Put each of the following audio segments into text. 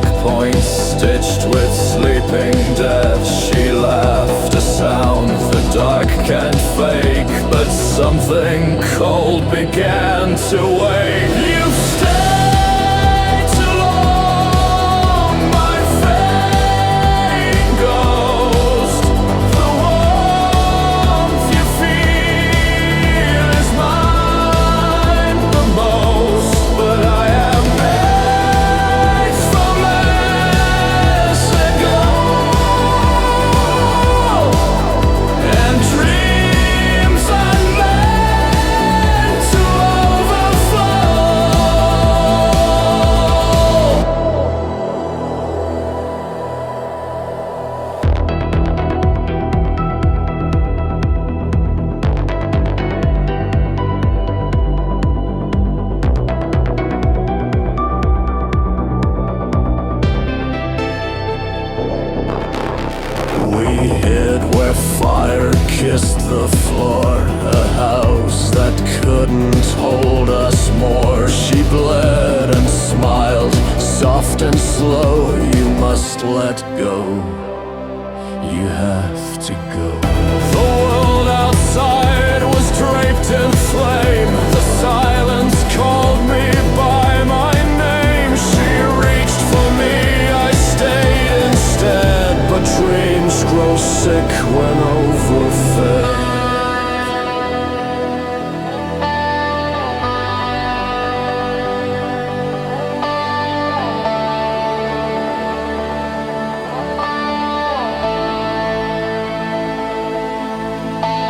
checkpoints stitched with sleeping dead. She left a sound the dark can't fake, but something cold began to wake. You've stayed too long, my fading ghost. The warmth you feel is mine the most, but I am made from less ago, and dreams are meant to overflow. We hid where fire kissed the floor, a house that couldn't hold us more. She bled and smiled, soft and slow. You must let go, you have to go. The world outside was draped in flame. The silence called me by my name. She reached for me, I stayed instead. But dreams grow sick when overfed.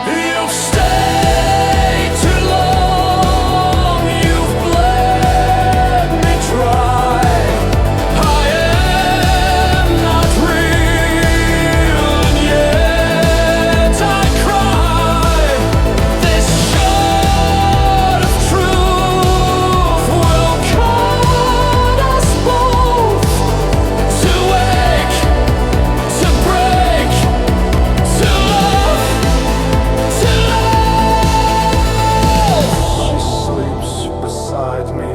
You've stayed too long, you've bled me dry. I am not real, and yet I cry. This shot of truth will cut us both. To wake, to break, to love, to love. She sleeps beside me,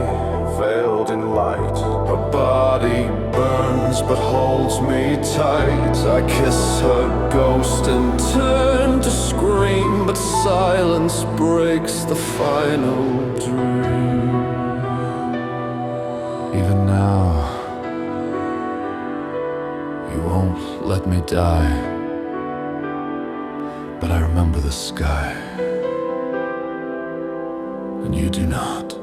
veiled in light. Her body burns but holds me tight. I kiss her ghost and turn to scream, but silence breaks the final dream. Even now, you won't let me die, but I remember the sky, and you do not.